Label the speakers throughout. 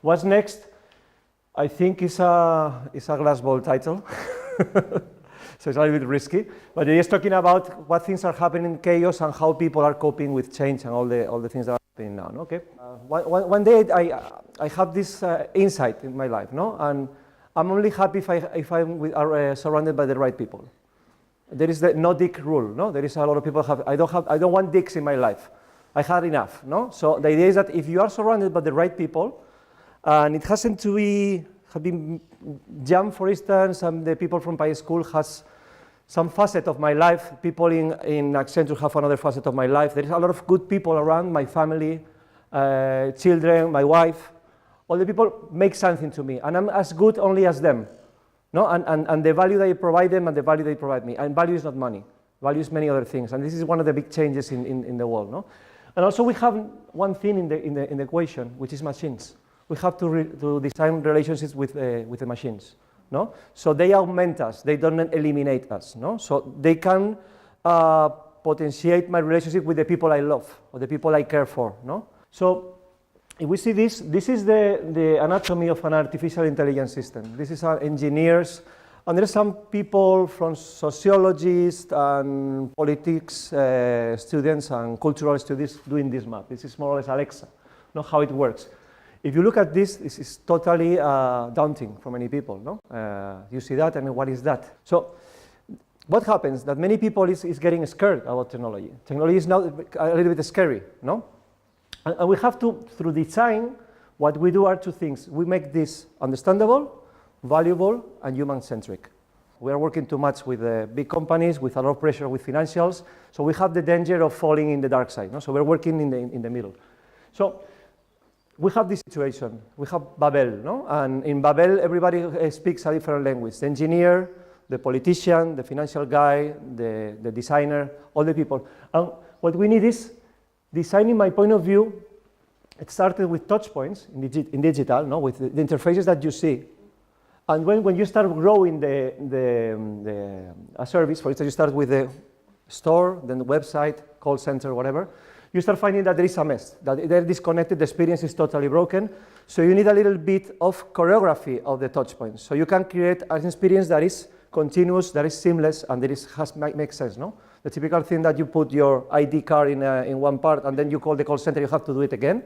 Speaker 1: What's next? I think is a glass ball title. So it's a little bit risky, but it is talking about what things are happening in chaos and how people are coping with change and all the things that are happening now. Okay. One day I have this insight in my life, no, and I'm only happy if I'm surrounded by the right people. There is the no dick rule, no. There is a lot of people I don't want dicks in my life. I had enough, no. So the idea is that if you are surrounded by the right people, and it hasn't to be have been Jam, for instance, and the people from my school has some facet of my life. People in Accenture have another facet of my life. There is a lot of good people around, my family, children, my wife. All the people make something to me, and I'm as good only as them. No? And the value they provide them and the value they provide me. And value is not money. Value is many other things. And this is one of the big changes in the world. No? And also we have one thing in the equation, which is machines. We have to design relationships with the machines, no? So they augment us, they don't eliminate us, no? So they can potentiate my relationship with the people I love or the people I care for, no? So if we see this is the anatomy of an artificial intelligence system. This is our engineers, and there are some people from sociologists and politics students and cultural studies doing this map. This is more or less Alexa, know how it works. If you look at this, this is totally daunting for many people, no? You see that, and what is that? So what happens? That many people is getting scared about technology. Technology is now a little bit scary, no? And we have to, through design, what we do are two things. We make this understandable, valuable, and human-centric. We are working too much with big companies, with a lot of pressure with financials, so we have the danger of falling in the dark side, no? So we're working in the middle. So we have this situation. We have Babel, no? And in Babel, everybody speaks a different language. The engineer, the politician, the financial guy, the designer, all the people. And what we need is designing, my point of view. It started with touch points in digital, no? With the interfaces that you see. And when you start growing a service, for instance, you start with the store, then the website, call center, whatever, you start finding that there is a mess, that they're disconnected, the experience is totally broken. So you need a little bit of choreography of the touch points. So you can create an experience that is continuous, that is seamless, and that makes sense, no? The typical thing that you put your ID card in one part, and then you call the call center, you have to do it again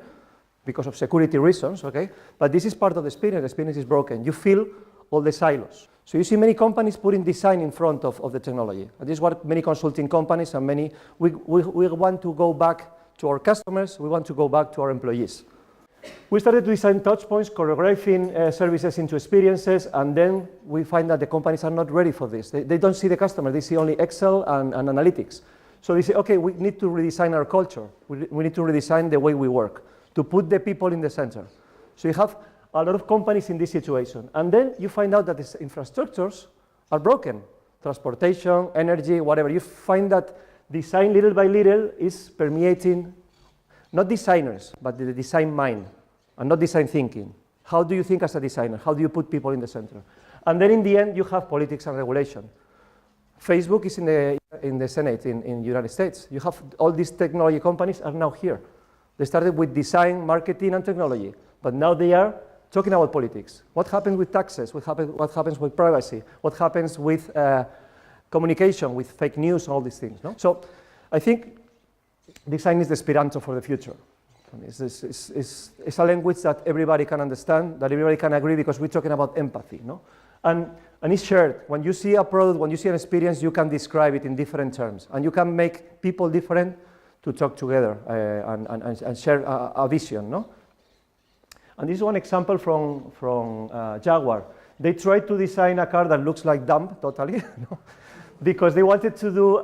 Speaker 1: because of security reasons, okay? But this is part of the experience is broken. You feel all the silos. So you see many companies putting design in front of the technology. And this is what many consulting companies and we want to go back to our customers, we want to go back to our employees. We started to design touch points, choreographing services into experiences, and then we find that the companies are not ready for this. They don't see the customer, they see only Excel and analytics. So they say, okay, we need to redesign our culture. We need to redesign the way we work, to put the people in the center. So you have a lot of companies in this situation. And then you find out that these infrastructures are broken. Transportation, energy, whatever. You find that design little by little is permeating, not designers, but the design mind, and not design thinking. How do you think as a designer? How do you put people in the center? And then in the end, you have politics and regulation. Facebook is in the Senate in the United States. You have all these technology companies are now here. They started with design, marketing, and technology, but now they are talking about politics. What happens with taxes? What happens with privacy? What happens with communication, with fake news, all these things, no? So I think design is the Esperanto for the future. It's a language that everybody can understand, that everybody can agree, because we're talking about empathy, no? And it's shared. When you see a product, when you see an experience, you can describe it in different terms, and you can make people different to talk together and share a vision, no? And this is one example from Jaguar. They tried to design a car that looks like dumb, totally, no? Because they wanted to do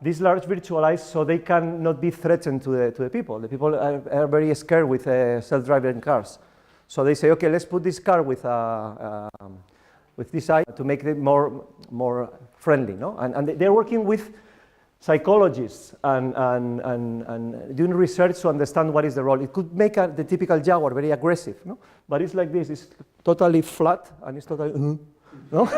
Speaker 1: this large virtualized so they can not be threatened to the people. The people are very scared with self-driving cars. So they say, okay, let's put this car with this eye to make it more friendly, no? And they're working with psychologists and doing research to understand what is the role. It could make the typical Jaguar very aggressive, no? But it's like this, it's totally flat and it's totally, no?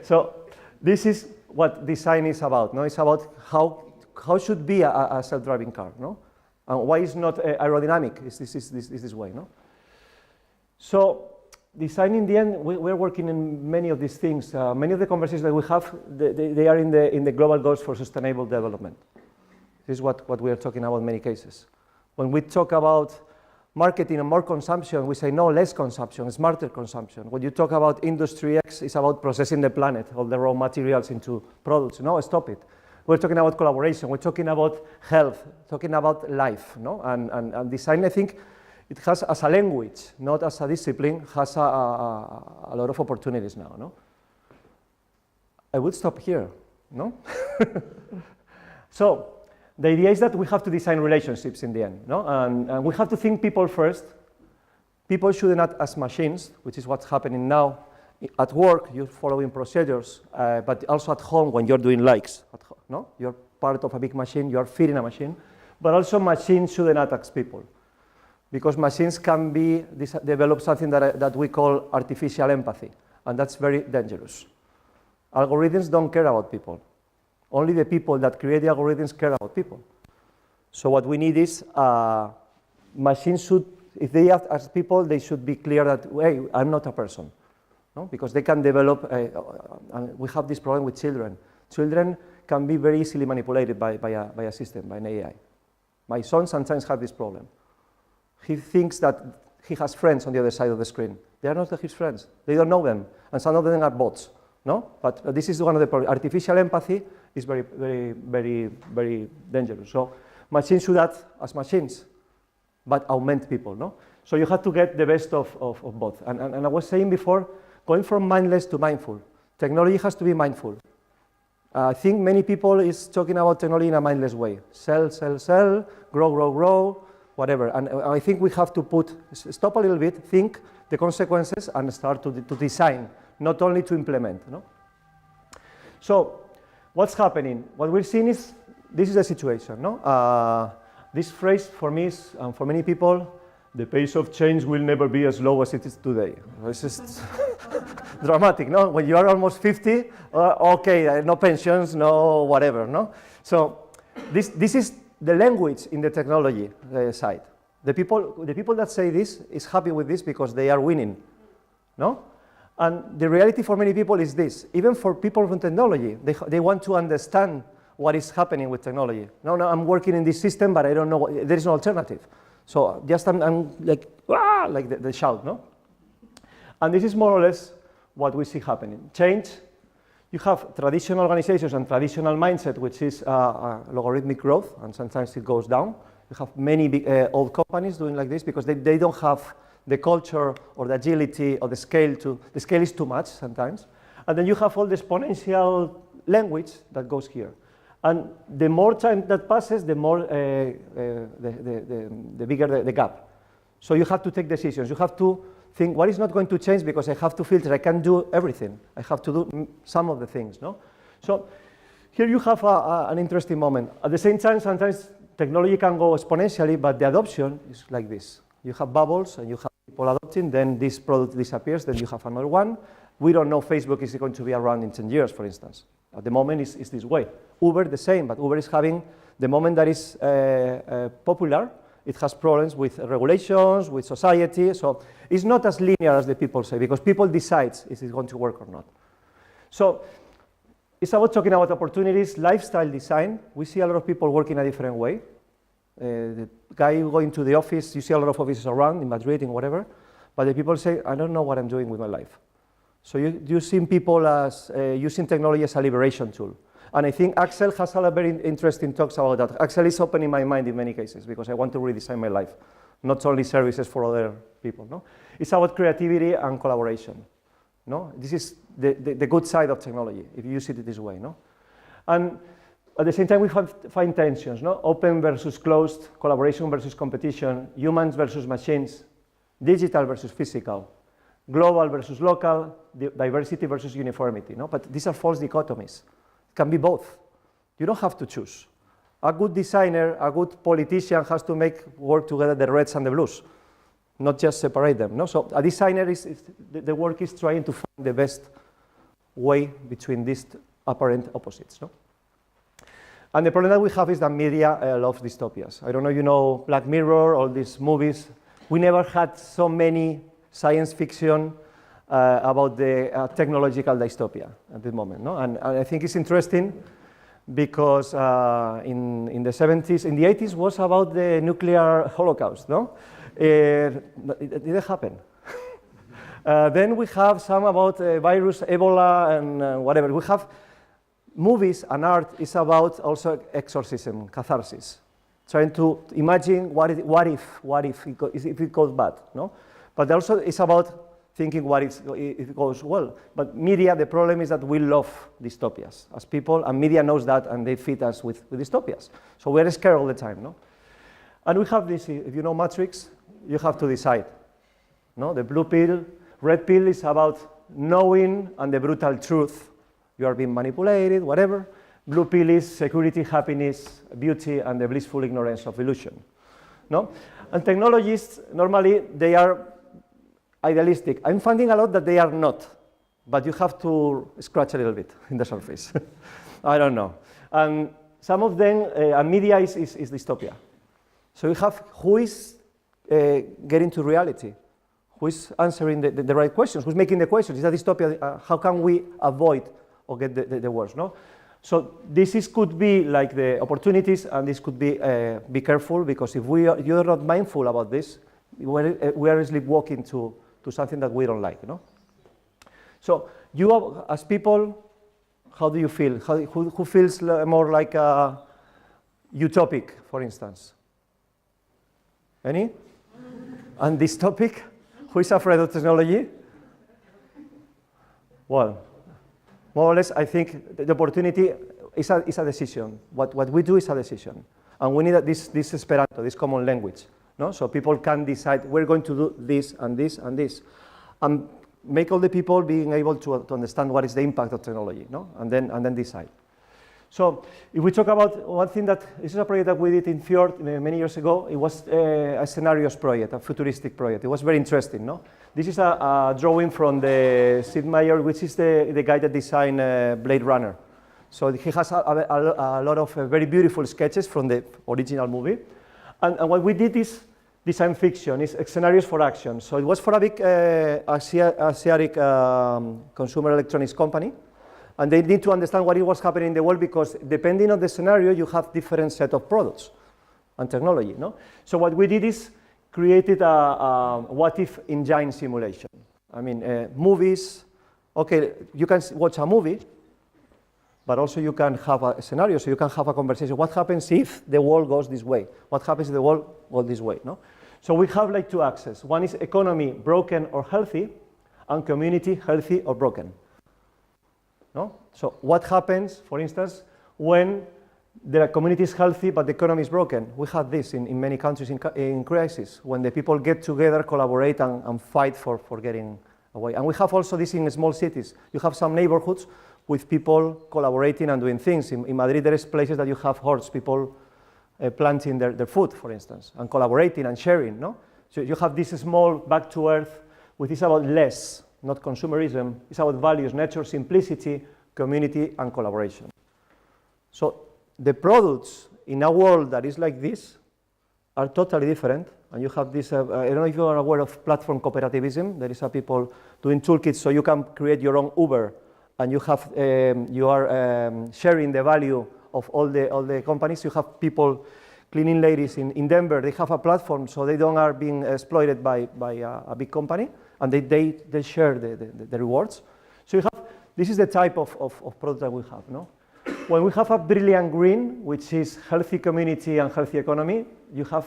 Speaker 1: So this is what design is about, no? It's about how should be a self-driving car, no? And why is not aerodynamic? Is this way, no? So design, in the end, we're working in many of these things. Many of the conversations that we have, they are in the global goals for sustainable development. This is what we are talking about in many cases. When we talk about marketing and more consumption, we say no, less consumption, smarter consumption. When you talk about Industry X, it's about processing the planet, all the raw materials into products. No, stop it. We're talking about collaboration. We're talking about health, talking about life. No? And design, I think, it has, as a language, not as a discipline, has a lot of opportunities now. No? I would stop here. No? So the idea is that we have to design relationships in the end. No? And we have to think people first. People shouldn't act as machines, which is what's happening now. At work, you're following procedures, but also at home when you're doing likes. No? You're part of a big machine, you're feeding a machine. But also machines shouldn't act as people. Because machines can develop something that we call artificial empathy. And that's very dangerous. Algorithms don't care about people. Only the people that create the algorithms care about people. So what we need is machines should, if they act as people, they should be clear that, hey, I'm not a person. No? Because they can develop, and we have this problem with children. Children can be very easily manipulated by a system, by an AI. My son sometimes has this problem. He thinks that he has friends on the other side of the screen. They are not his friends. They don't know them. And some of them are bots. No? But this is one of the problems. Artificial empathy is very, very, very, very dangerous. So machines should act as machines, but augment people. No? So you have to get the best of both. And I was saying before, going from mindless to mindful. Technology has to be mindful. I think many people is talking about technology in a mindless way. Sell, sell, sell, grow, grow, grow, whatever. And I think we have to stop a little bit, think the consequences, and start to design, not only to implement. No? So what's happening? What we're seeing is, this is the situation. No? This phrase for me is, and for many people, the pace of change will never be as low as it is today. It's just dramatic, no? When you are almost 50, okay, no pensions, no whatever, no? So this is the language in the technology side. The people that say this is happy with this because they are winning, no? And the reality for many people is this. Even for people from technology, they want to understand what is happening with technology. No, I'm working in this system, but I don't know, there is no alternative. So just I'm like, ah, like the shout, no? And this is more or less what we see happening. Change, you have traditional organizations and traditional mindset, which is logarithmic growth, and sometimes it goes down. You have many big, old companies doing like this because they don't have the culture or the agility or the scale is too much sometimes. And then you have all the exponential language that goes here. And the more time that passes, the more the bigger the gap. So you have to take decisions. You have to think what is not going to change because I have to filter. I can't do everything. I have to do some of the things. No? So here you have an interesting moment. At the same time, sometimes technology can go exponentially, but the adoption is like this. You have bubbles and you have people adopting, then this product disappears, then you have another one. We don't know Facebook is going to be around in 10 years, for instance. At the moment, it's this way. Uber, the same, but Uber is having, the moment that is popular, it has problems with regulations, with society, so it's not as linear as the people say, because people decide if it's going to work or not. So it's about talking about opportunities, lifestyle design. We see a lot of people working a different way. The guy going to the office, you see a lot of offices around, in Madrid, in whatever, but the people say, I don't know what I'm doing with my life. So you've seen people as using technology as a liberation tool. And I think Axel has a lot of very interesting talks about that. Axel is opening my mind in many cases because I want to redesign my life, not only services for other people. No? It's about creativity and collaboration. No? This is the good side of technology, if you use it this way. No? And at the same time, we find tensions, no? Open versus closed, collaboration versus competition, humans versus machines, digital versus physical, global versus local, diversity versus uniformity. No? But these are false dichotomies. It can be both. You don't have to choose. A good designer, a good politician has to work together the reds and the blues, not just separate them. No? So a designer, the work is trying to find the best way between these apparent opposites. No? And the problem that we have is that media loves dystopias. I don't know, you know, Black Mirror, all these movies. We never had so many science fiction about the technological dystopia at the moment. No? And I think it's interesting because in the 70s, in the 80s was about the nuclear holocaust. No? It didn't happen. Then we have some about virus, Ebola, and whatever. We have movies and art is about also exorcism, catharsis, trying to imagine what if it goes bad, no? But also it's about thinking if it goes well. But media, the problem is that we love dystopias as people, and media knows that, and they feed us with dystopias. So we're scared all the time, no? And we have this, if you know Matrix, you have to decide, no? The blue pill, red pill is about knowing and the brutal truth. You are being manipulated, whatever. Blue pill is security, happiness, beauty, and the blissful ignorance of illusion. No? And technologists, normally, they are idealistic. I'm finding a lot that they are not, but you have to scratch a little bit in the surface. I don't know. And some of them, and media is dystopia. So you have who is getting to reality, who is answering the right questions, who's making the questions. Is that dystopia? How can we avoid or get the worst, no? So this could be like the opportunities, and this could be careful, because if you're not mindful about this, we are sleepwalking to something that we don't like, no? So you as people, how do you feel? Who feels more like utopic, for instance? Any? And dystopic? Who is afraid of technology? Well, more or less, I think the opportunity is a decision. What we do is a decision. And we need this Esperanto, this common language. No? So people can decide, we're going to do this and this and this. And make all the people being able to understand what is the impact of technology, no? And then decide. So if we talk about one thing this is a project that we did in Fjord many years ago. It was a scenarios project, a futuristic project. It was very interesting, no? This is a drawing from the Sid Meier, which is the guy that designed Blade Runner. So he has a lot of very beautiful sketches from the original movie. And what we did is design fiction, is scenarios for action. So it was for a big Asiatic consumer electronics company. And they need to understand what was happening in the world, because depending on the scenario, you have different set of products and technology, no? So what we did is created a what-if engine simulation. I mean, movies, okay, you can watch a movie, but also you can have a scenario, so you can have a conversation. What happens if the world goes this way? What happens if the world goes this way, no? So we have like two axes. One is economy, broken or healthy, and community, healthy or broken. No? So what happens, for instance, when the community is healthy but the economy is broken? We have this in many countries in crisis, when the people get together, collaborate, and fight for getting away. And we have also this in small cities. You have some neighborhoods with people collaborating and doing things. In Madrid, there is places that you have hordes, people planting their food, for instance, and collaborating and sharing. No? So you have this small back to earth, which is about less, not consumerism. It's about values, nature, simplicity, community, and collaboration. So the products in a world that is like this are totally different. And you have this, I don't know if you are aware of platform cooperativism. There is a people doing toolkits so you can create your own Uber, and you have you are sharing the value of all the companies. You have people, cleaning ladies in Denver. They have a platform so they don't are being exploited by a big company, and they share the rewards. So you have, this is the type of product that we have, no? When we have a brilliant green, which is healthy community and healthy economy, you have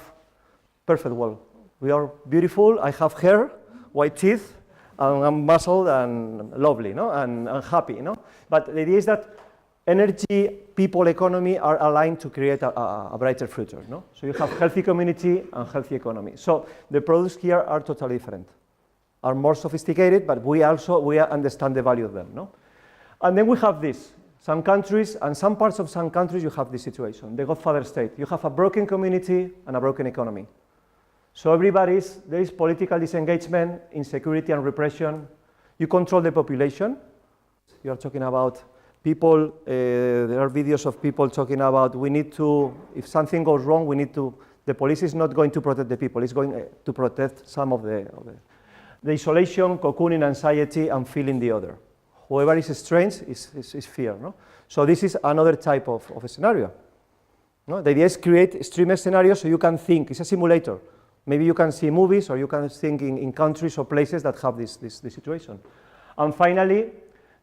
Speaker 1: perfect world. We are beautiful. I have hair, white teeth, and I'm muscled and lovely, no? And happy, no? But the idea is that energy, people, economy are aligned to create a brighter future, no? So you have healthy community and healthy economy. So the products here are totally different, are more sophisticated, but we understand the value of them, no? And then we have this. Some countries, and some parts of some countries, you have this situation, the Godfather state. You have a broken community and a broken economy. So there is political disengagement, insecurity and repression. You control the population. You are talking about people, there are videos of people talking about we need to, if something goes wrong, the police is not going to protect the people, it's going to protect some of the The isolation, cocooning, anxiety, and feeling the other. Whoever is strange is fear. No? So this is another type of a scenario. No? The idea is create extreme scenarios so you can think. It's a simulator. Maybe you can see movies or you can think in countries or places that have this situation. And finally,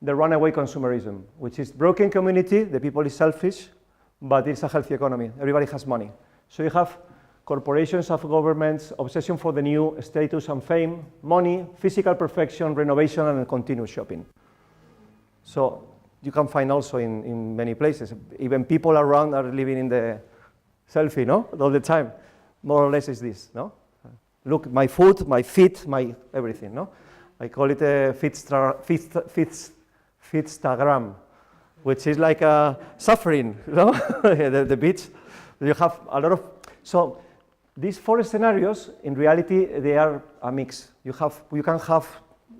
Speaker 1: the runaway consumerism, which is broken community, the people is selfish, but it's a healthy economy. Everybody has money. So you have corporations of governments, obsession for the new, status and fame, money, physical perfection, renovation, and continuous shopping. So you can find also in many places. Even people around are living in the selfie, no? All the time. More or less is this, no? Look, my food, my feet, my everything, no? I call it a Fitstagram, which is like a suffering, no? the beach. You have a lot of, so these 4 scenarios, in reality, they are a mix. You can have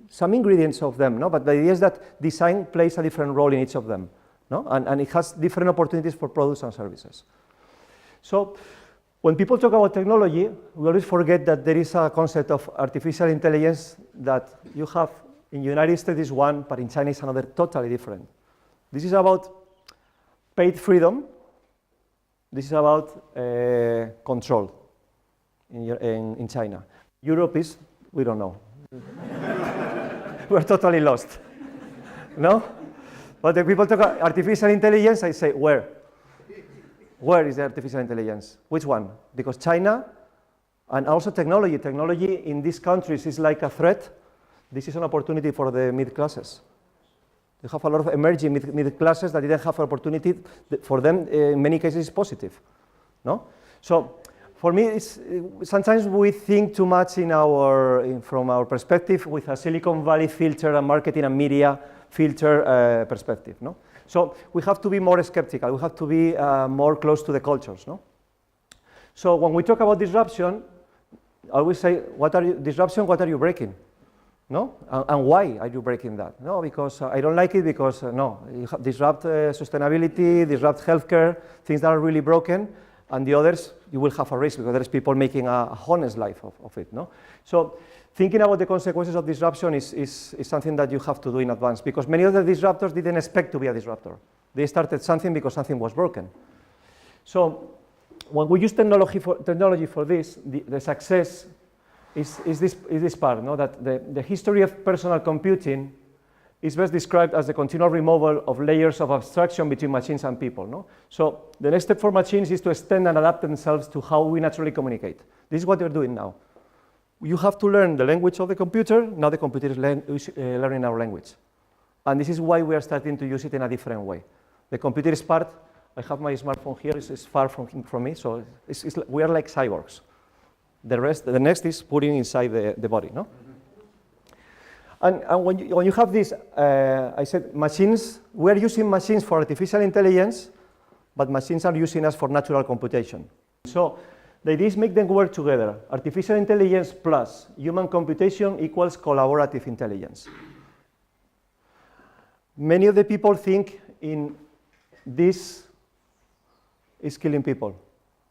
Speaker 1: some ingredients of them, no? But the idea is that design plays a different role in each of them, no? And it has different opportunities for products and services. So when people talk about technology, we always forget that there is a concept of artificial intelligence that you have in the United States is one, but in China is another totally different. This is about paid freedom. This is about control in China. Europe is, we don't know. We're totally lost, no? But when people talk about artificial intelligence, I say, where? Where is the artificial intelligence? Which one? Because China, and also technology in these countries is like a threat. This is an opportunity for the mid-classes. You have a lot of emerging mid-classes that didn't have an opportunity. For them, in many cases, it's positive, no? So, for me, sometimes we think too much from our perspective with a Silicon Valley filter and marketing and media filter perspective, no? So we have to be more skeptical. We have to be more close to the cultures, no? So when we talk about disruption, I always say, what are you breaking? No? And why are you breaking that? No, because I don't like it because, no, you disrupt sustainability, disrupt healthcare, things that are really broken, and the others, you will have a risk because there's people making a honest life of it, no? So thinking about the consequences of disruption is something that you have to do in advance because many of the disruptors didn't expect to be a disruptor. They started something because something was broken. So when we use technology for this, the success is this part, no? That the history of personal computing is best described as the continual removal of layers of abstraction between machines and people, no? So the next step for machines is to extend and adapt themselves to how we naturally communicate. This is what they're doing now. You have to learn the language of the computer, now the computer is learning our language. And this is why we are starting to use it in a different way. The computer is part, I have my smartphone here, it's far from me, so we are like cyborgs. The next is putting inside the body, no? And when you have this, I said machines, we are using machines for artificial intelligence, but machines are using us for natural computation. So the idea is make them work together. Artificial intelligence plus human computation equals collaborative intelligence. Many of the people think in this is killing people.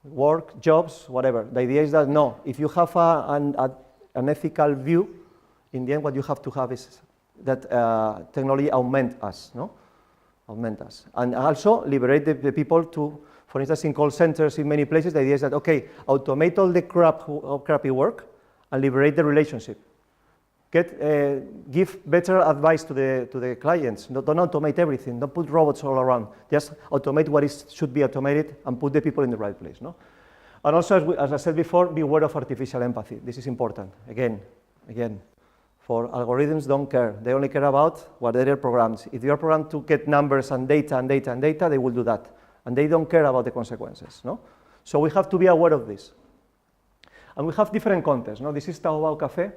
Speaker 1: Work, jobs, whatever. The idea is that no, if you have an ethical view, in the end what you have to have is that technology augment us, no? Augment us. And also liberate the people to, for instance, in call centers in many places, the idea is that, okay, automate all the crappy work and liberate the relationship. Give better advice to the clients. Don't automate everything. Don't put robots all around. Just automate what should be automated and put the people in the right place, no? And also, as I said before, beware of artificial empathy. This is important. Again. For algorithms don't care. They only care about what they are programmed. If you are programmed to get numbers and data, they will do that. And they don't care about the consequences, no? So we have to be aware of this. And we have different contexts, no? This is Taobao Cafe.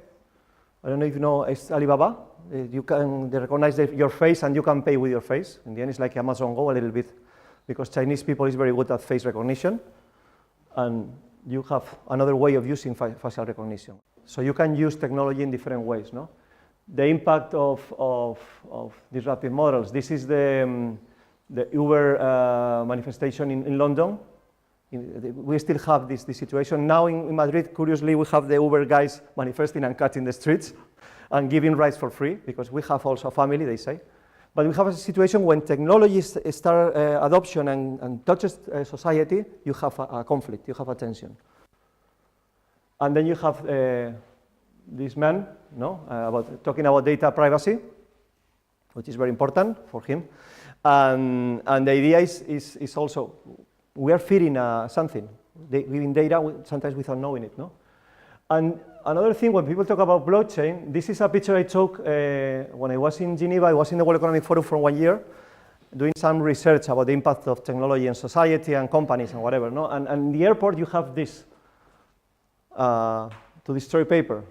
Speaker 1: I don't know if you know, it's Alibaba. They recognize your face and you can pay with your face. In the end, it's like Amazon Go a little bit, because Chinese people is very good at face recognition. And you have another way of using facial recognition. So you can use technology in different ways, no? The impact of disruptive models. This is the Uber manifestation in London. We still have this situation. Now in Madrid, curiously, we have the Uber guys manifesting and cutting the streets and giving rides for free, because we have also a family, they say. But we have a situation when technologies start adoption and touches society, you have a conflict, you have a tension. And then you have this man, talking about data privacy, which is very important for him. And the idea is also, we are feeding something, giving data sometimes without knowing it, no? And another thing, when people talk about blockchain, this is a picture I took when I was in Geneva. I was in the World Economic Forum for 1 year, doing some research about the impact of technology in society and companies and whatever, no? And in the airport, you have this, to destroy paper,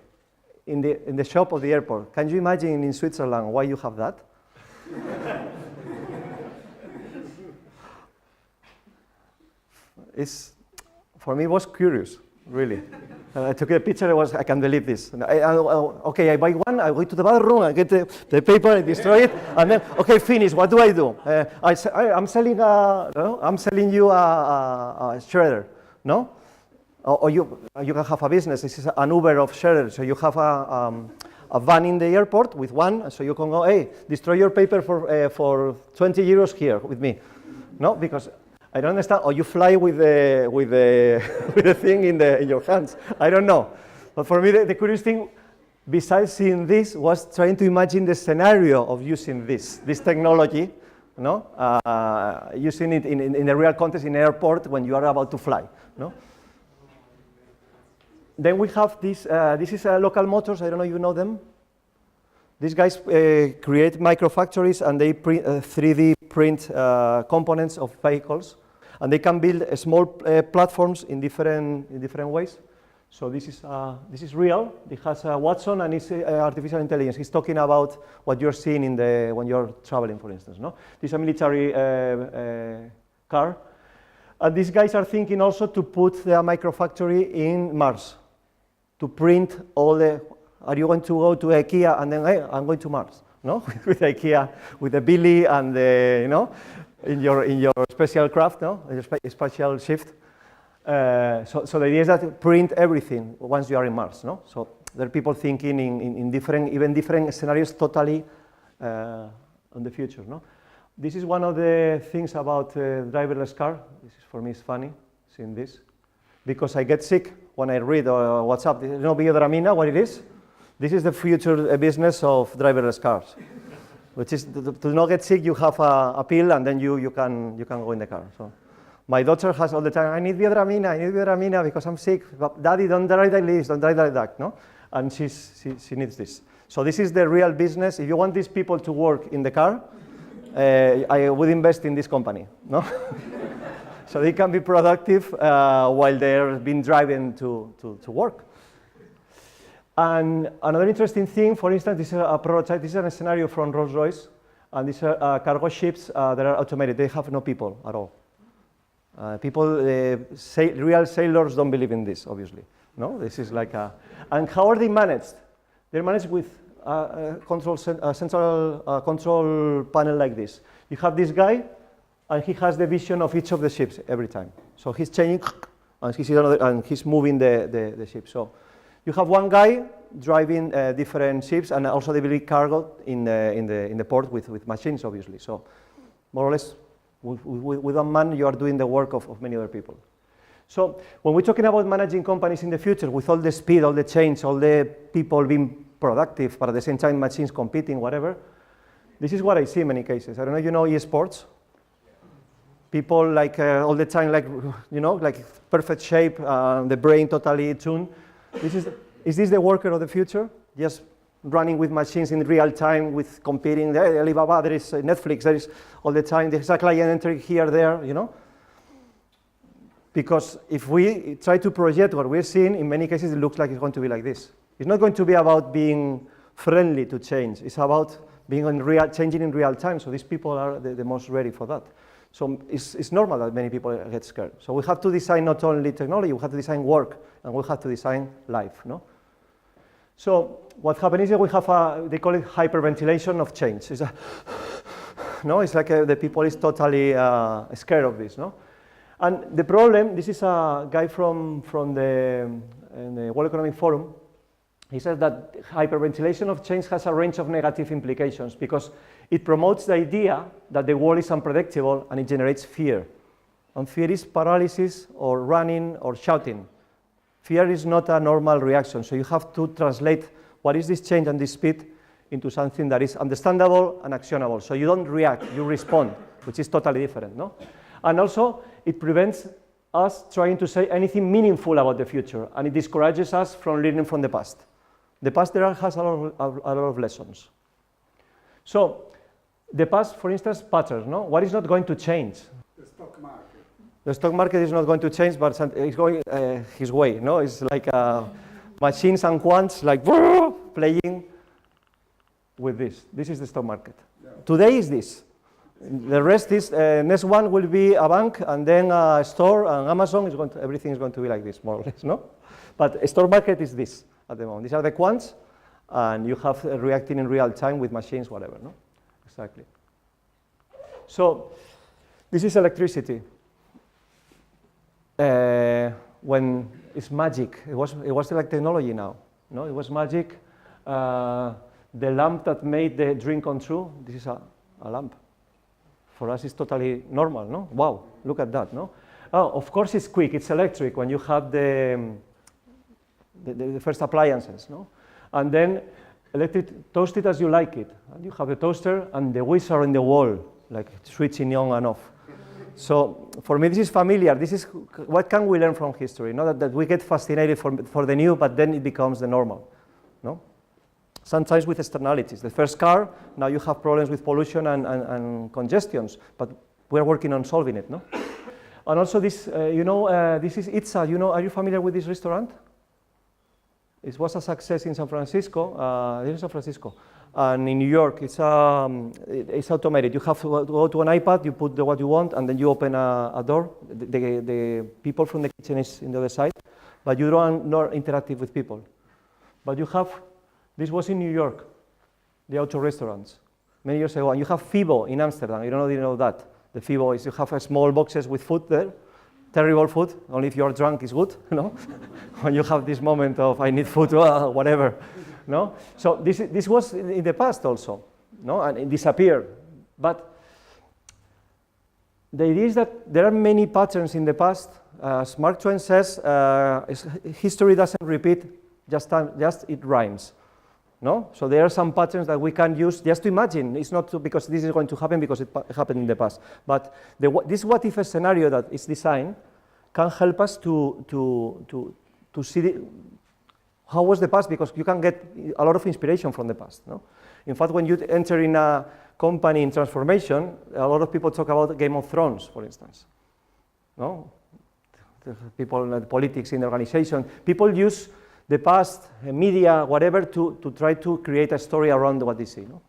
Speaker 1: in the shop of the airport. Can you imagine in Switzerland why you have that? For me, it was curious, really. I took a picture, I can't believe this. Okay, I buy one, I go to the bathroom, I get the paper, I destroy it, and then, okay, finish, what do I do? I'm selling you a shredder, no? Or you can have a business, this is an Uber of shredders, so you have a van in the airport with one, so you can go, hey, destroy your paper for 20 euros here with me, no? Because I don't understand. Or you fly with the thing in your hands. I don't know. But for me, the curious thing, besides seeing this, was trying to imagine the scenario of using this technology, no? Using it in the real context in an airport when you are about to fly, no? Then we have this. This is Local Motors. I don't know if you know them. These guys create microfactories, and they 3D print components of vehicles, and they can build small platforms in different ways. So this is real. It has Watson, and it's artificial intelligence. He's talking about what you're seeing when you're traveling, for instance. No, this is a military car, and these guys are thinking also to put the microfactory in Mars, to print all the. Are you going to go to IKEA and then, hey, I'm going to Mars, no? With IKEA, with the Billy and the, in your special craft, no? Your special shift. So the idea is that print everything once you are in Mars, no? So there are people thinking in different scenarios, totally on the future, no? This is one of the things about driverless car. This is, for me, is funny seeing this, because I get sick when I read WhatsApp. You know, biodramina, what it is? This is the future business of driverless cars, which is to not get sick. You have a pill, and then you can go in the car. So my daughter has all the time, I need biodramina because I'm sick. But Daddy, don't drive like this, don't drive like that, no? And she needs this. So this is the real business. If you want these people to work in the car, I would invest in this company, no? So they can be productive while they're being driven to work. And another interesting thing, for instance, this is a prototype. This is a scenario from Rolls-Royce, and these are cargo ships that are automated. They have no people at all. Real sailors don't believe in this, obviously. No, this is like a. And how are they managed? They're managed with a central control panel like this. You have this guy, and he has the vision of each of the ships every time. So he's changing, and he's moving the ship. So you have one guy driving different ships, and also they deliver cargo in the port with machines, obviously. So more or less, with one man, you are doing the work of many other people. So when we're talking about managing companies in the future, with all the speed, all the change, all the people being productive, but at the same time machines competing, whatever, this is what I see in many cases. I don't know if you know eSports. People like all the time, like like perfect shape, the brain totally tuned. Is this the worker of the future? Just running with machines in real time, with competing. There, Alibaba, there is Netflix, there is all the time. There's a client entering here, there, Because if we try to project what we're seeing, in many cases it looks like it's going to be like this. It's not going to be about being friendly to change. It's about being changing in real time. So these people are the most ready for that. So it's normal that many people get scared. So we have to design not only technology, we have to design work, and we have to design life, no? So what happens is that we have they call it hyperventilation of change. It's like the people is totally scared of this, no? And the problem, this is a guy from the World Economic Forum. He says that hyperventilation of change has a range of negative implications because it promotes the idea that the world is unpredictable and it generates fear. And fear is paralysis or running or shouting. Fear is not a normal reaction, so you have to translate what is this change and this speed into something that is understandable and actionable. So you don't react, you respond, which is totally different, no? And also, it prevents us trying to say anything meaningful about the future, and it discourages us from learning from the past. The past there has a lot of lessons. So, the past, for instance, patterns, no? What is not going to change?
Speaker 2: The stock market.
Speaker 1: The stock market is not going to change, but it's going his way, no? It's like machines and quants, like playing with this. This is the stock market. Yeah. Today is this. The rest is, next one will be a bank, and then a store, and Amazon, everything is going to be like this, more or less, no? But a stock market is this at the moment. These are the quants, and you have reacting in real time with machines, whatever, no? Exactly. So, this is electricity. When it's magic, it was like technology now, no? It was magic. The lamp that made the dream come true, this is a lamp. For us, it's totally normal, no? Wow, look at that, no? Oh, of course it's quick, it's electric when you have the first appliances, no? And then toast it as you like it. And you have a toaster and the wizard in the wall, like switching on and off. So for me, this is familiar. This is what can we learn from history? Not that we get fascinated for the new, but then it becomes the normal, no? Sometimes with externalities. The first car, now you have problems with pollution and congestions, but we're working on solving it, no? And also this, this is Itza. You know, are you familiar with this restaurant? It was a success in San Francisco. In San Francisco, and in New York, it's automated. You have to go to an iPad, you put what you want, and then you open a door. The people from the kitchen is in the other side, but you don't not interactive with people. But you have. This was in New York, the auto restaurants, many years ago. And you have FIBO in Amsterdam. You don't already know that. The FIBO is you have small boxes with food there, terrible food. Only if you're drunk is good, no? When you have this moment of I need food, whatever, no? So this was in the past also, no? And it disappeared. But the idea is that there are many patterns in the past. As Mark Twain says, history doesn't repeat, just it rhymes. No? So there are some patterns that we can use just to imagine. It's not because this is going to happen because it happened in the past. But this what-if scenario that is designed can help us to see how was the past, because you can get a lot of inspiration from the past. No? In fact, when you enter in a company in transformation, a lot of people talk about Game of Thrones, for instance. No? The people, the politics in the organization, people use the past, media, whatever, to try to create a story around what they see. No?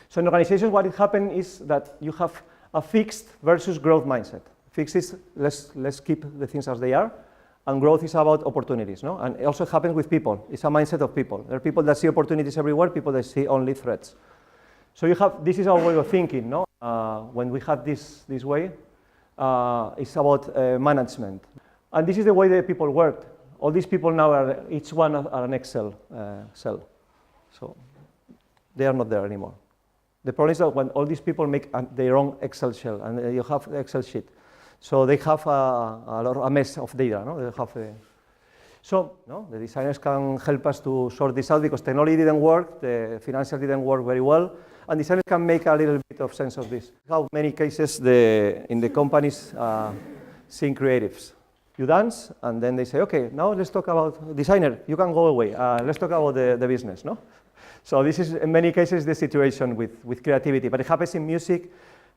Speaker 1: So in organizations, what happens is that you have a fixed versus growth mindset. Fixed is let's keep the things as they are, and growth is about opportunities. No? And it also happens with people. It's a mindset of people. There are people that see opportunities everywhere, people that see only threats. So you have, this is our way of thinking. No? When we have this way, it's about management. And this is the way that people work. All these people now are, each one are an Excel cell. So they are not there anymore. The problem is that when all these people make their own Excel shell, and you have Excel sheet, so they have a mess of data. No? They have so no, the designers can help us to sort this out because technology didn't work, the financial didn't work very well, and designers can make a little bit of sense of this. How many cases in the companies seeing creatives? You dance, and then they say, okay, now let's talk about designer, you can go away, let's talk about the business, no? So this is, in many cases, the situation with creativity, but it happens in music,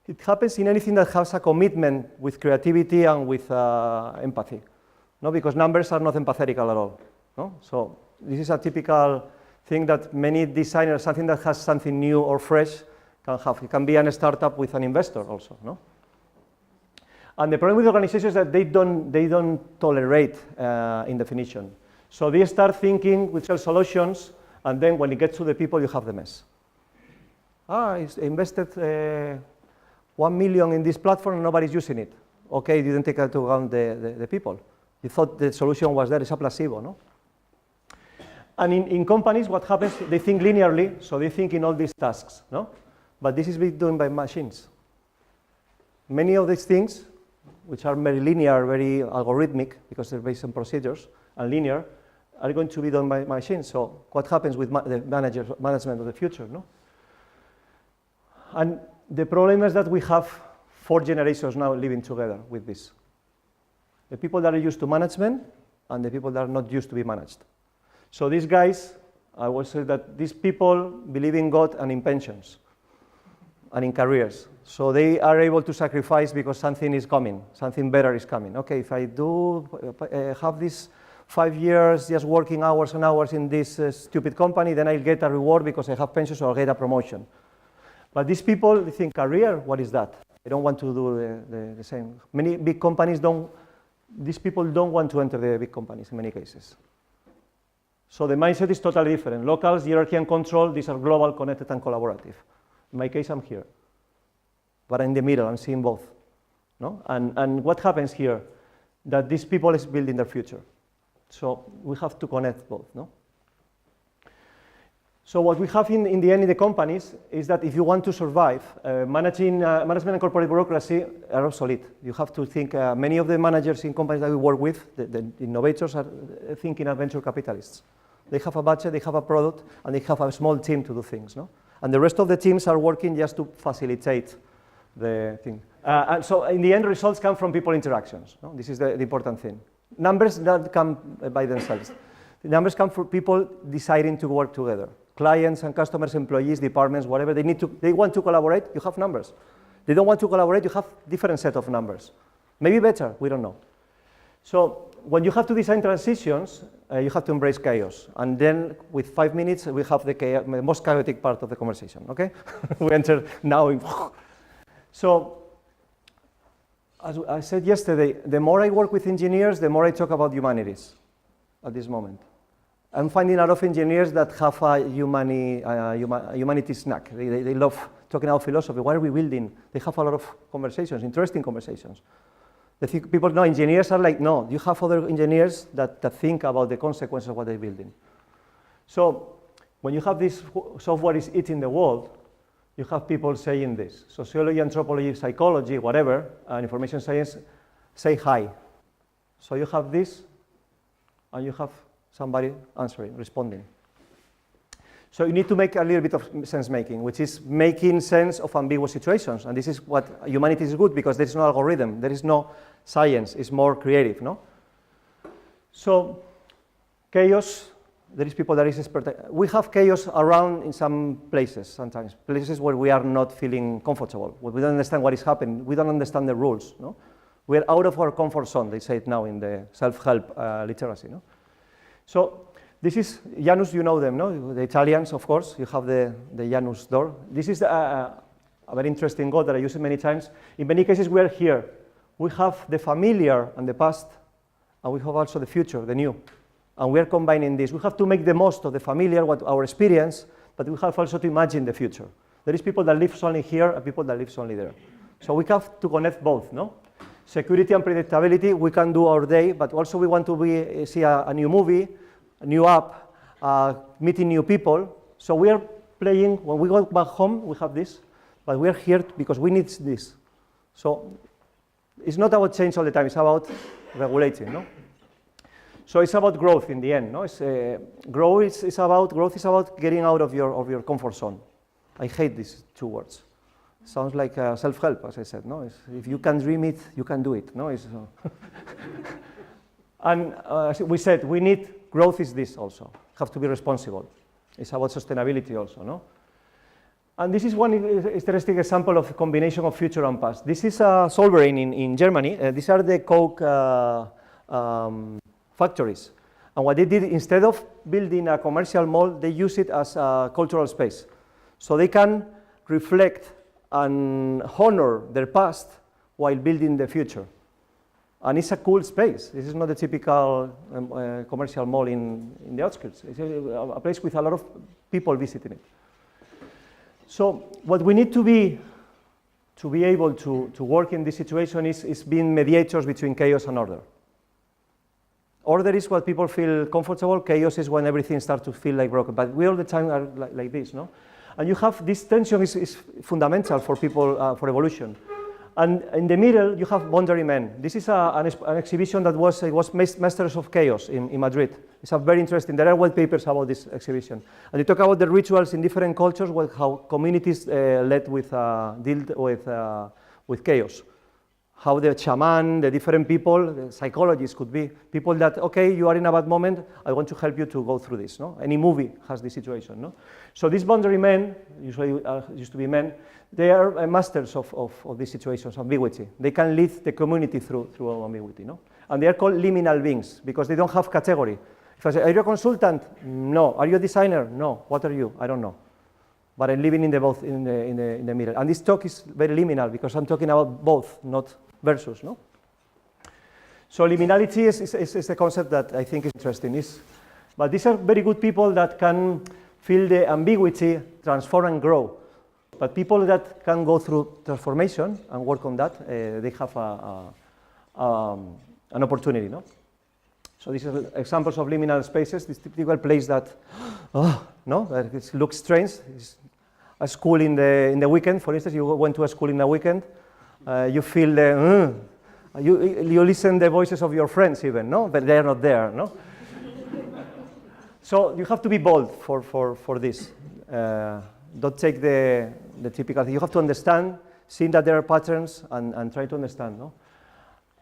Speaker 1: it happens in anything that has a commitment with creativity and with empathy, no? Because numbers are not empathetic at all, no? So this is a typical thing that many designers, something that has something new or fresh, can have. It can be a startup with an investor also, no? And the problem with organizations is that they don't tolerate indefinition. So they start thinking with solutions, and then when it gets to the people, you have the mess. I invested 1 million in this platform and nobody's using it. Okay, you didn't take into account the people. You thought the solution was there, it's a placebo, no? And in companies, what happens, they think linearly, so they think in all these tasks, no? But this is being done by machines. Many of these things, which are very linear, very algorithmic, because they're based on procedures, and linear, are going to be done by machines. So what happens with the management of the future, no? And the problem is that we have 4 generations now living together with this. The people that are used to management and the people that are not used to be managed. So these guys, I will say that these people believe in God and in pensions and in careers. So they are able to sacrifice because something is coming, something better is coming. Okay, if I do have this 5 years just working hours and hours in this stupid company, then I'll get a reward because I have pensions or I'll get a promotion. But these people, they think career, what is that? They don't want to do the same. Many big companies these people don't want to enter the big companies in many cases. So the mindset is totally different. Locals, hierarchy and control, these are global, connected and collaborative. In my case, I'm here. But in the middle, I'm seeing both. No? And what happens here? That these people is building their future. So we have to connect both. No? So what we have in the end in the companies is that if you want to survive, management and corporate bureaucracy are obsolete. You have to think, many of the managers in companies that we work with, the innovators are thinking as venture capitalists. They have a budget, they have a product, and they have a small team to do things. No? And the rest of the teams are working just to facilitate the thing. And so in the end, results come from people interactions. No? This is the important thing. Numbers don't come by themselves. The numbers come from people deciding to work together. Clients and customers, employees, departments, whatever, they want to collaborate, you have numbers. They don't want to collaborate, you have different set of numbers. Maybe better, we don't know. So when you have to design transitions, you have to embrace chaos. And then with 5 minutes, we have the most chaotic part of the conversation, okay? We enter now in. So, as I said yesterday, the more I work with engineers, the more I talk about humanities at this moment. I'm finding a lot of engineers that have a humanity snack. They love talking about philosophy. What are we building? They have a lot of conversations, interesting conversations. People know engineers are like, no, you have other engineers that think about the consequences of what they're building. So when you have this software is eating the world, you have people saying this. Sociology, anthropology, psychology, whatever, and information science say hi. So you have this, and you have somebody answering, responding. So you need to make a little bit of sense making, which is making sense of ambiguous situations. And this is what humanity is good, because there is no algorithm, there is no science, it's more creative, no? So chaos, there is people that is expert. We have chaos around in some places sometimes, places where we are not feeling comfortable, where we don't understand what is happening, we don't understand the rules, no? We're out of our comfort zone, they say it now in the self-help literacy, no? So this is Janus, you know them, no? The Italians, of course, you have the Janus door. This is a very interesting god that I use it many times. In many cases, we are here. We have the familiar and the past, and we have also the future, the new. And we are combining this. We have to make the most of the familiar, what our experience, but we have also to imagine the future. There is people that live only here and people that live only there. So we have to connect both, no? Security and predictability, we can do our day, but also we want to see a new movie, a new app, meeting new people. So we are playing, when we go back home, we have this, but we are here because we need this. So it's not about change all the time, it's about regulating, no? So it's about growth in the end, no? Growth is about getting out of your comfort zone. I hate these 2 words. Sounds like self-help, as I said, no? If you can dream it, you can do it, no? And as we said, we need, growth is this also, have to be responsible. It's about sustainability also, no? And this is one interesting example of a combination of future and past. This is Solverein in Germany. These are the Coke factories. And what they did, instead of building a commercial mall, they use it as a cultural space. So they can reflect and honor their past while building the future. And it's a cool space. This is not a typical commercial mall in the outskirts. It's a place with a lot of people visiting it. So what we need to be to be able to work in this situation is being mediators between chaos and order. Order is what people feel comfortable, chaos is when everything starts to feel like broken, but we all the time are like this, no? And you have this tension is fundamental for people, for evolution. And in the middle, you have boundary men. This is an exhibition that was Masters of Chaos in Madrid. It's a very interesting, there are white papers about this exhibition. And they talk about the rituals in different cultures, how communities dealt with chaos. How the shaman, the different people, the psychologists could be people that, okay, you are in a bad moment, I want to help you to go through this. No? Any movie has this situation. No? So these boundary men, usually used to be men, they are masters of these situations, ambiguity. They can lead the community through ambiguity. No? And they are called liminal beings because they don't have category. If I say, are you a consultant? No. Are you a designer? No. What are you? I don't know. But I'm living in the middle. And this talk is very liminal because I'm talking about both, not versus, no? So liminality is a concept that I think is interesting. But these are very good people that can feel the ambiguity, transform and grow. But people that can go through transformation and work on that, they have an opportunity, no? So these are examples of liminal spaces, this typical place that, it looks strange. It's a school in the weekend, for instance, you went to a school in the weekend, you feel you listen the voices of your friends even, no? But they are not there, no? So you have to be bold for this. Don't take the typical thing. You have to understand, seeing that there are patterns and try to understand, no?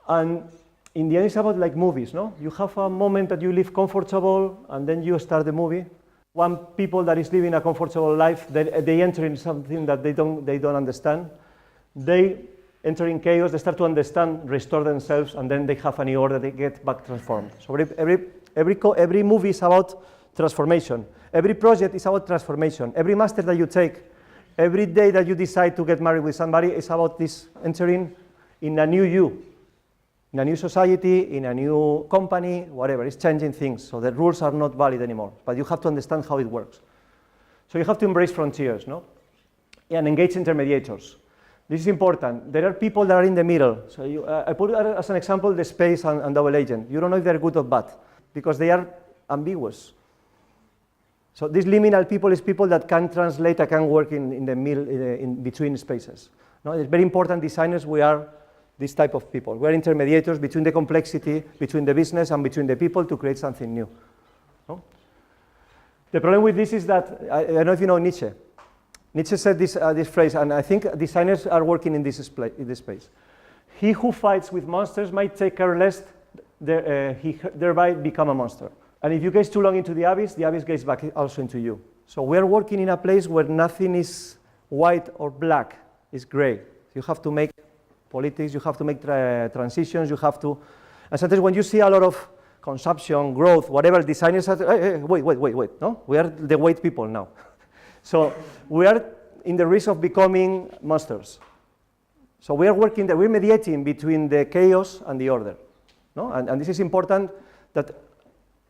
Speaker 1: And in the end, it's about like movies, no? You have a moment that you live comfortable, and then you start the movie. One people that is living a comfortable life, they enter in something that they don't understand. They enter in chaos. They start to understand, restore themselves, and then they have a new order. They get back transformed. So every movie is about transformation. Every project is about transformation. Every master that you take, every day that you decide to get married with somebody, is about this entering in a new you. In a new society, in a new company, whatever, it's changing things. So the rules are not valid anymore, but you have to understand how it works. So you have to embrace frontiers, no? And engage intermediators. This is important. There are people that are in the middle. So I put as an example the space and double agent. You don't know if they're good or bad, because they are ambiguous. So these liminal people is people that can translate, that can work in the middle, in between spaces. No? It's very important, designers, we are this type of people. We're intermediators between the complexity, between the business and between the people to create something new. No? The problem with this is that, I don't know if you know Nietzsche. Nietzsche said this phrase, and I think designers are working in this space. He who fights with monsters might take care lest he thereby become a monster. And if you gaze too long into the abyss gazes back also into you. So we're working in a place where nothing is white or black, it's gray. You have to make politics, you have to make transitions, you have to, and sometimes when you see a lot of consumption, growth, whatever, designers are, hey, wait, no? We are the white people now. So we are in the risk of becoming monsters. So we are working, we're mediating between the chaos and the order. No? And this is important, that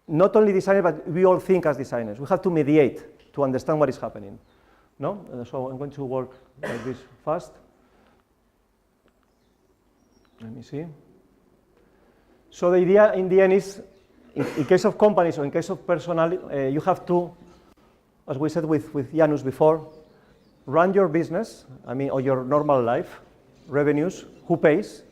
Speaker 1: not only designers, but we all think as designers. We have to mediate to understand what is happening. No? So I'm going to work like this fast. Let me see. So the idea in the end is, in case of companies or in case of personnel, you have to, as we said with Janus before, run your business, or your normal life, revenues, who pays,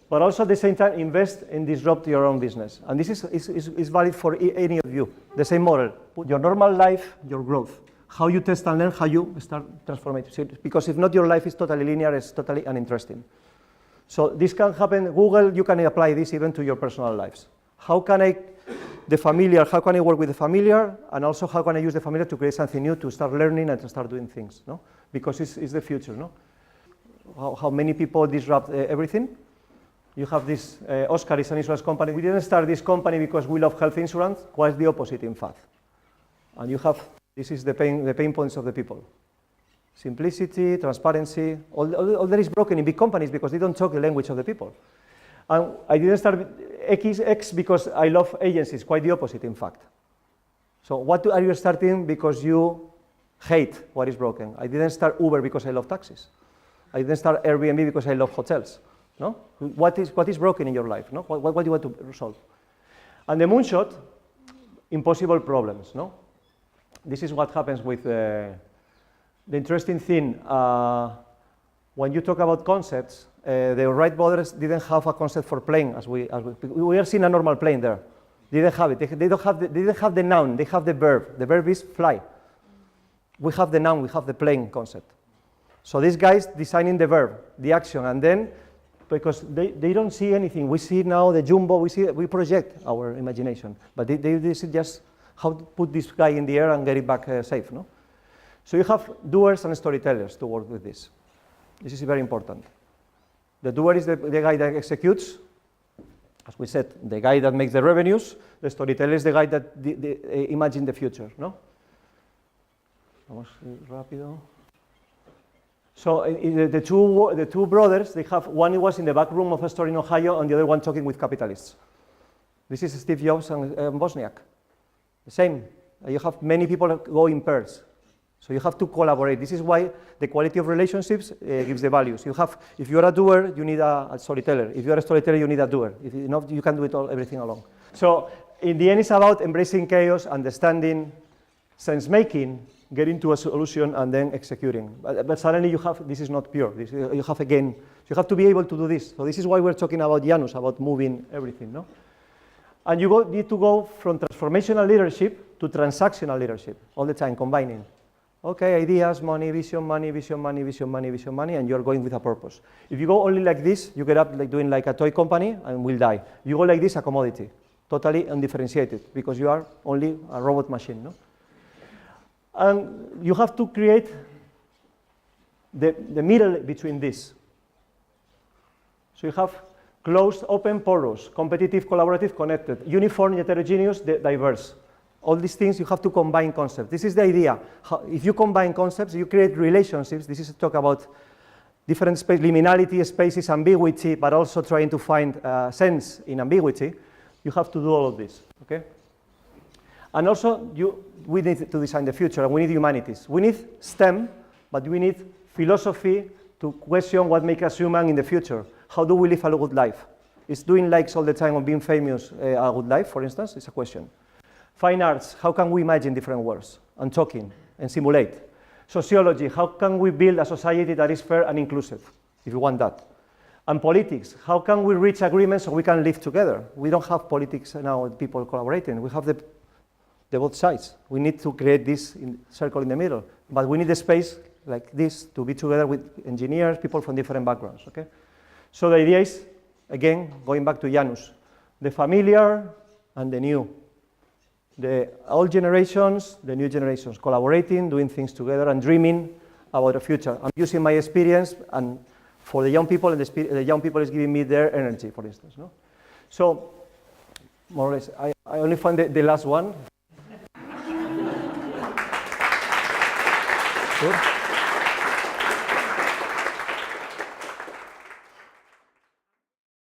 Speaker 1: but also at the same time invest and disrupt your own business. And this is valid for any of you, the same model. Your normal life, your growth, how you test and learn, how you start transforming. Because if not, your life is totally linear, it's totally uninteresting. So this can happen, Google, you can apply this even to your personal lives. How can I work with the familiar, and also how can I use the familiar to create something new, to start learning and to start doing things, no? Because it's the future, no? How many people disrupt everything? You have this, Oscar is an insurance company. We didn't start this company because we love health insurance, quite the opposite, in fact. And you have, this is the pain points of the people. Simplicity, transparency, all that is broken in big companies because they don't talk the language of the people. And I didn't start X because I love agencies, quite the opposite, in fact. So what are you starting because you hate what is broken? I didn't start Uber because I love taxis. I didn't start Airbnb because I love hotels. No? What is broken in your life? No? What do you want to resolve? And the moonshot, impossible problems. No? This is what happens with the interesting thing. When you talk about concepts, the Wright brothers didn't have a concept for plane as we are seeing a normal plane there. They didn't have it. They didn't have the noun. They have the verb. The verb is fly. We have the noun. We have the plane concept. So these guys designing the verb, the action, and then because they don't see anything. We see now the jumbo. We project our imagination, but they see just how to put this guy in the air and get it back safe. No. So you have doers and storytellers to work with this. This is very important. The doer is the guy that executes. As we said, the guy that makes the revenues. The storyteller is the guy that imagines the future. No? Vamos rápido. So the two brothers, they have one was in the back room of a store in Ohio, and the other one talking with capitalists. This is Steve Jobs and Wozniak. The same. You have many people that go in pairs. So you have to collaborate. This is why the quality of relationships gives the values. If you're a doer, you need a storyteller. If you're a storyteller, you need a doer. If you can do it everything alone. So in the end, it's about embracing chaos, understanding, sense-making, getting to a solution, and then executing. But suddenly this is not pure. You have to be able to do this. So this is why we're talking about Janus, about moving everything. No? And you need to go from transformational leadership to transactional leadership all the time, combining. Okay, ideas, money, vision, money, vision, money, vision, money, vision, money, and you're going with a purpose. If you go only like this, you get up like doing like a toy company and will die. You go like this, a commodity, totally undifferentiated, because you are only a robot machine. No? And you have to create the middle between this. So you have closed, open, porous, competitive, collaborative, connected, uniform, heterogeneous, diverse. All these things you have to combine concepts. This is the idea. If you combine concepts, you create relationships. This is a talk about different space, liminality, spaces, ambiguity, but also trying to find sense in ambiguity. You have to do all of this. Okay? And also, we need to design the future, and we need humanities. We need STEM, but we need philosophy to question what makes us human in the future. How do we live a good life? Is doing likes all the time or being famous a good life, for instance? It's a question. Fine arts, how can we imagine different worlds and talking and simulate? Sociology, how can we build a society that is fair and inclusive, if you want that? And politics, how can we reach agreements so we can live together? We don't have politics now with people collaborating. We have the both sides. We need to create this circle in the middle, but we need a space like this to be together with engineers, people from different backgrounds, okay? So the idea is, again, going back to Janus, the familiar and the new. The old generations, the new generations, collaborating, doing things together, and dreaming about the future. I'm using my experience, and for the young people, and the young people is giving me their energy, for instance. No? So, more or less, I only found the last one. Good.